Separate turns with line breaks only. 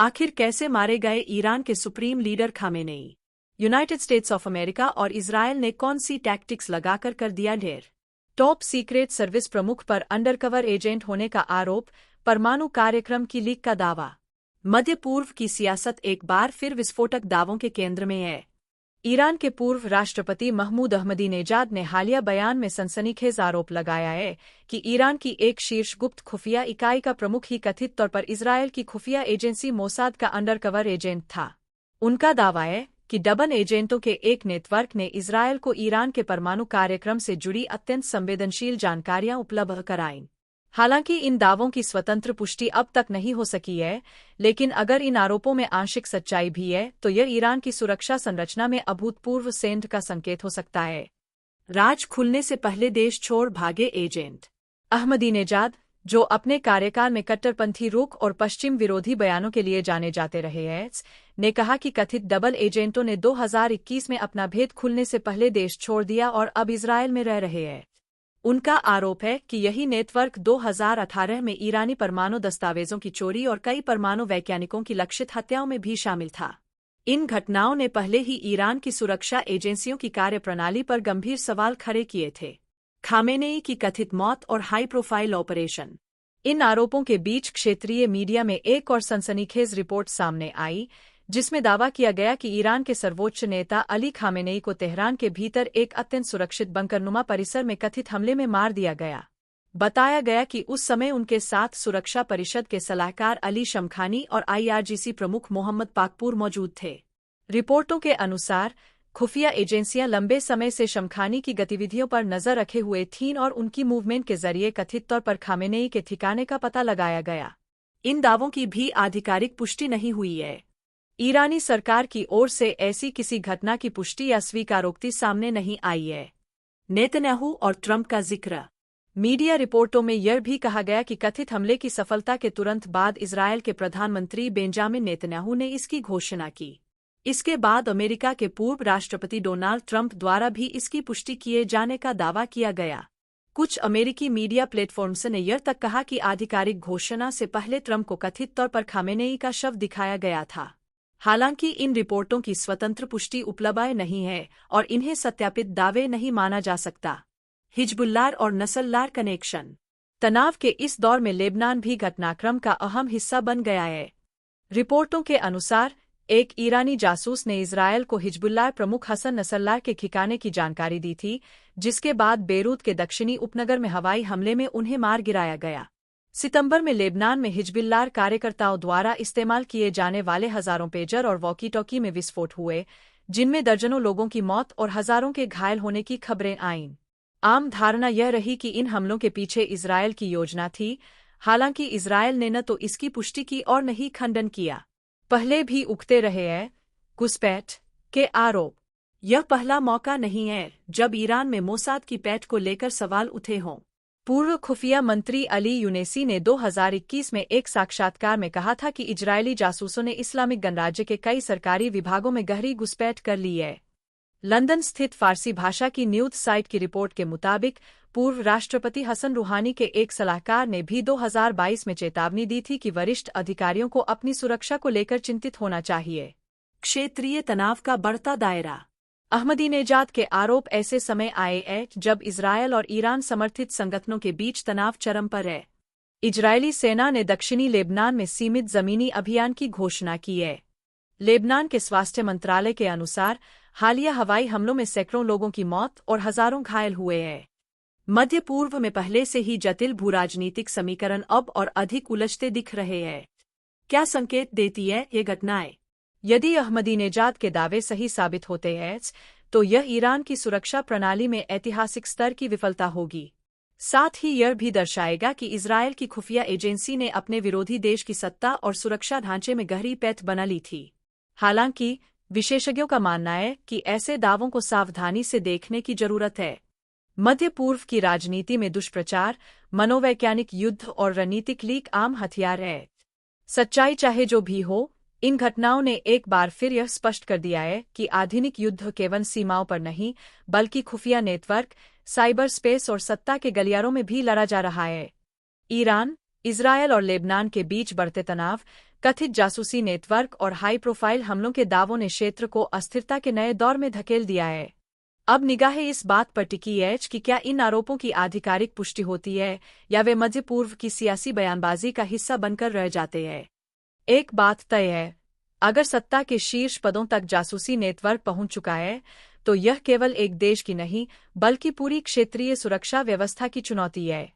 आखिर कैसे मारे गए ईरान के supreme leader Khamenei? United states of America और इजरायल ने कौन सी टैक्टिक्स लगाकर कर दिया ढेर? टॉप सीक्रेट सर्विस प्रमुख पर अंडरकवर एजेंट होने का आरोप, परमाणु कार्यक्रम की लीक का दावा। मध्य पूर्व की सियासत एक बार फिर विस्फोटक दावों के केंद्र में है। ईरान के पूर्व राष्ट्रपति महमूद अहमदीनेजाद ने हालिया बयान में सनसनीखेज आरोप लगाया है कि ईरान की एक शीर्ष गुप्त खुफिया इकाई का प्रमुख ही कथित तौर पर इजरायल की खुफिया एजेंसी मोसाद का अंडरकवर एजेंट था। उनका दावा है कि डबल एजेंटों के एक नेटवर्क ने इजरायल को ईरान के परमाणु कार्यक्रम से जुड़ी अत्यंत संवेदनशील जानकारियां उपलब्ध कराईं। हालांकि इन दावों की स्वतंत्र पुष्टि अब तक नहीं हो सकी है, लेकिन अगर इन आरोपों में आंशिक सच्चाई भी है तो यह ईरान की सुरक्षा संरचना में अभूतपूर्व सेंध का संकेत हो सकता है। राज खुलने से पहले देश छोड़ भागे एजेंट। अहमदीनेजाद, जो अपने कार्यकाल में कट्टरपंथी रुख और पश्चिम विरोधी बयानों के लिए जाने जाते रहे हैं, ने कहा कि कथित डबल एजेंटों ने 2021 में अपना भेद खुलने से पहले देश छोड़ दिया और अब इजरायल में रह रहे हैं। उनका आरोप है कि यही नेटवर्क 2018 में ईरानी परमाणु दस्तावेजों की चोरी और कई परमाणु वैज्ञानिकों की लक्षित हत्याओं में भी शामिल था। इन घटनाओं ने पहले ही ईरान की सुरक्षा एजेंसियों की कार्यप्रणाली पर गंभीर सवाल खड़े किए थे। खामेनेई की कथित मौत और हाई प्रोफाइल ऑपरेशन। इन आरोपों के बीच क्षेत्रीय मीडिया में एक और सनसनीखेज रिपोर्ट सामने आई, जिसमें दावा किया गया कि ईरान के सर्वोच्च नेता अली खामेनेई को तेहरान के भीतर एक अत्यंत सुरक्षित बंकरनुमा परिसर में कथित हमले में मार दिया गया। बताया गया कि उस समय उनके साथ सुरक्षा परिषद के सलाहकार अली शमखानी और IRGC प्रमुख मोहम्मद पाकपूर मौजूद थे। रिपोर्टों के अनुसार खुफिया एजेंसियां लंबे समय से शमखानी की गतिविधियों पर नजर रखे हुए थीं और उनकी मूवमेंट के जरिए कथित तौर पर खामेनेई के ठिकाने का पता लगाया गया। इन दावों की भी आधिकारिक पुष्टि नहीं हुई है। ईरानी सरकार की ओर से ऐसी किसी घटना की पुष्टि या स्वीकारोक्ति सामने नहीं आई है। नेतन्याहू और ट्रंप का जिक्र। मीडिया रिपोर्टों में यह भी कहा गया कि कथित हमले की सफलता के तुरंत बाद इजरायल के प्रधानमंत्री बेंजामिन नेतन्याहू ने इसकी घोषणा की। इसके बाद अमेरिका के पूर्व राष्ट्रपति डोनाल्ड ट्रंप द्वारा भी इसकी पुष्टि किए जाने का दावा किया गया। कुछ अमेरिकी मीडिया प्लेटफॉर्म्स ने यह तक कहा कि आधिकारिक घोषणा से पहले ट्रंप को कथित तौर पर खामेनेई का शव दिखाया गया था। हालांकि इन रिपोर्टों की स्वतंत्र पुष्टि उपलब्ध नहीं है और इन्हें सत्यापित दावे नहीं माना जा सकता। हिजबुल्लाह और नसल्लाह कनेक्शन। तनाव के इस दौर में लेबनान भी घटनाक्रम का अहम हिस्सा बन गया है। रिपोर्टों के अनुसार एक ईरानी जासूस ने इजरायल को हिजबुल्लाह प्रमुख हसन नसल्लाह के ठिकाने की जानकारी दी थी, जिसके बाद बेरूत के दक्षिणी उपनगर में हवाई हमले में उन्हें मार गिराया गया। सितंबर में लेबनान में हिजबुल्लाह कार्यकर्ताओं द्वारा इस्तेमाल किए जाने वाले हजारों पेजर और वॉकी टॉकी में विस्फोट हुए, जिनमें दर्जनों लोगों की मौत और हजारों के घायल होने की खबरें आईं। आम धारणा यह रही कि इन हमलों के पीछे इजरायल की योजना थी। हालांकि इजरायल ने न तो इसकी पुष्टि की और न ही खंडन किया। पहले भी उगते रहे हैं घुसपैठ के आरोप। यह पहला मौका नहीं है जब ईरान में मोसाद की पैठ को लेकर सवाल उठे हों। पूर्व खुफिया मंत्री अली यूनेसी ने 2021 में एक साक्षात्कार में कहा था कि इजरायली जासूसों ने इस्लामिक गणराज्य के कई सरकारी विभागों में गहरी घुसपैठ कर ली है। लंदन स्थित फारसी भाषा की न्यूज साइट की रिपोर्ट के मुताबिक पूर्व राष्ट्रपति हसन रूहानी के एक सलाहकार ने भी 2022 में चेतावनी दी थी कि वरिष्ठ अधिकारियों को अपनी सुरक्षा को लेकर चिंतित होना चाहिए। क्षेत्रीय तनाव का बढ़ता दायरा। अहमदीनेजाद के आरोप ऐसे समय आए हैं जब इजरायल और ईरान समर्थित संगठनों के बीच तनाव चरम पर है। इजरायली सेना ने दक्षिणी लेबनान में सीमित जमीनी अभियान की घोषणा की है। लेबनान के स्वास्थ्य मंत्रालय के अनुसार हालिया हवाई हमलों में सैकड़ों लोगों की मौत और हजारों घायल हुए हैं। मध्य पूर्व में पहले से ही जटिल भूराजनीतिक समीकरण अब और अधिक उलझते दिख रहे हैं। क्या संकेत देती है ये घटनाएं? यदि अहमदीनेजाद के दावे सही साबित होते हैं तो यह ईरान की सुरक्षा प्रणाली में ऐतिहासिक स्तर की विफलता होगी। साथ ही यह भी दर्शाएगा कि इजरायल की खुफिया एजेंसी ने अपने विरोधी देश की सत्ता और सुरक्षा ढांचे में गहरी पैठ बना ली थी। हालांकि विशेषज्ञों का मानना है कि ऐसे दावों को सावधानी से देखने की जरूरत है। मध्य पूर्व की राजनीति में दुष्प्रचार, मनोवैज्ञानिक युद्ध और रणनीतिक लीक आम हथियार है। सच्चाई चाहे जो भी हो, इन घटनाओं ने एक बार फिर यह स्पष्ट कर दिया है कि आधुनिक युद्ध केवल सीमाओं पर नहीं, बल्कि खुफिया नेटवर्क, साइबर स्पेस और सत्ता के गलियारों में भी लड़ा जा रहा है। ईरान, इजरायल और लेबनान के बीच बढ़ते तनाव, कथित जासूसी नेटवर्क और हाई प्रोफाइल हमलों के दावों ने क्षेत्र को अस्थिरता के नए दौर में धकेल दिया है। अब निगाहें इस बात पर टिकी है कि क्या इन आरोपों की आधिकारिक पुष्टि होती है या वे मध्य पूर्व की सियासी बयानबाजी का हिस्सा बनकर रह जाते हैं। एक बात तय है, अगर सत्ता के शीर्ष पदों तक जासूसी नेटवर्क पहुंच चुका है तो यह केवल एक देश की नहीं बल्कि पूरी क्षेत्रीय सुरक्षा व्यवस्था की चुनौती है।